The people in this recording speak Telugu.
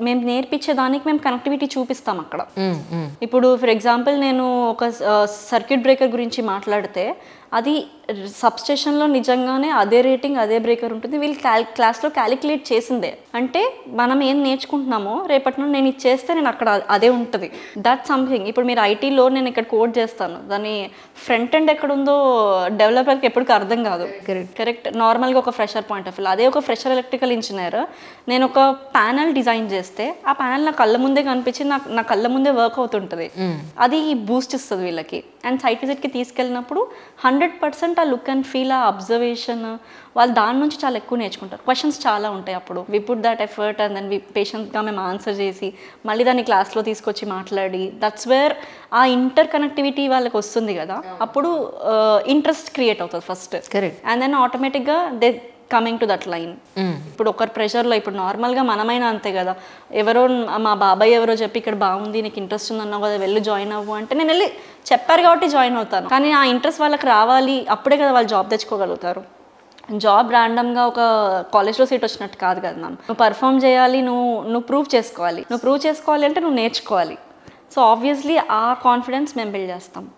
మేము నేర్పించేదానికి మేము కనెక్టివిటీ చూపిస్తాం అక్కడ. ఇప్పుడు ఫర్ ఎగ్జాంపుల్ నేను ఒక సర్క్యూట్ బ్రేకర్ గురించి మాట్లాడితే అది సబ్స్టేషన్లో నిజంగానే అదే రేటింగ్ అదే బ్రేకర్ ఉంటుంది. వీళ్ళు క్లాస్లో క్యాలిక్యులేట్ చేసిందే. అంటే మనం ఏం నేర్చుకుంటున్నామో రేపటి నుండి నేను ఇది చేస్తే నేను అక్కడ అదే ఉంటుంది. That something. ఇప్పుడు మీరు ఐటీలో నేను ఇక్కడ కోడ్ చేస్తాను, దాని ఫ్రంట్ ఎండ్ ఎక్కడ ఉందో డెవలపర్కి ఎప్పటికీ అర్థం కాదు. కరెక్ట్. నార్మల్గా ఒక ఫ్రెషర్ పాయింట్ ఆఫ్ వ్యూ, అదే ఒక ఫ్రెషర్ ఎలక్ట్రికల్ ఇంజనీర్ నేను ఒక ప్యానల్ డిజైన్ చేస్తే ఆ ప్యానల్ నా కళ్ళ ముందే కనిపించి నా కళ్ళ ముందే వర్క్ అవుతుంటుంది. అది బూస్ట్ ఇస్తుంది వీళ్ళకి. అండ్ సైట్ విజిట్కి తీసుకెళ్ళినప్పుడు 100% ఆ లుక్ అండ్ ఫీల్, ఆ అబ్జర్వేషన్, వాళ్ళు దాని నుంచి చాలా ఎక్కువ నేర్చుకుంటారు. క్వశ్చన్స్ చాలా ఉంటాయి. అప్పుడు we put that effort and then పేషెంట్గా మేము ఆన్సర్ చేసి మళ్ళీ దాన్ని క్లాస్లో తీసుకొచ్చి మాట్లాడి, దట్స్ వేర్ ఆ ఇంటర్ కనెక్టివిటీ వాళ్ళకి వస్తుంది కదా. అప్పుడు ఇంట్రెస్ట్ క్రియేట్ అవుతుంది ఫస్ట్. అండ్ దెన్ ఆటోమేటిక్గా they coming to that line. ఇప్పుడు ఒకరి ప్రెషర్లో, ఇప్పుడు నార్మల్గా మనమైనా అంతే కదా, ఎవరో మా బాబాయ్ ఎవరో చెప్పి ఇక్కడ బాగుంది నీకు ఇంట్రెస్ట్ ఉందన్నావు కదా వెళ్ళి జాయిన్ అవ్వు అంటే నేను వెళ్ళి చెప్పారు కాబట్టి జాయిన్ అవుతాను. కానీ ఆ ఇంట్రెస్ట్ వాళ్ళకి రావాలి, అప్పుడే కదా వాళ్ళు జాబ్ తెచ్చుకోగలుగుతారు. జాబ్ ర్యాండమ్గా ఒక కాలేజ్లో సీట్ వచ్చినట్టు కాదు కదా మ్యామ్. నువ్వు పర్ఫామ్ చేయాలి, నువ్వు ప్రూవ్ చేసుకోవాలి. నువ్వు ప్రూవ్ చేసుకోవాలి అంటే నువ్వు నేర్చుకోవాలి. సో ఆబ్వియస్లీ ఆ కాన్ఫిడెన్స్ మేము బిల్డ్ చేస్తాం.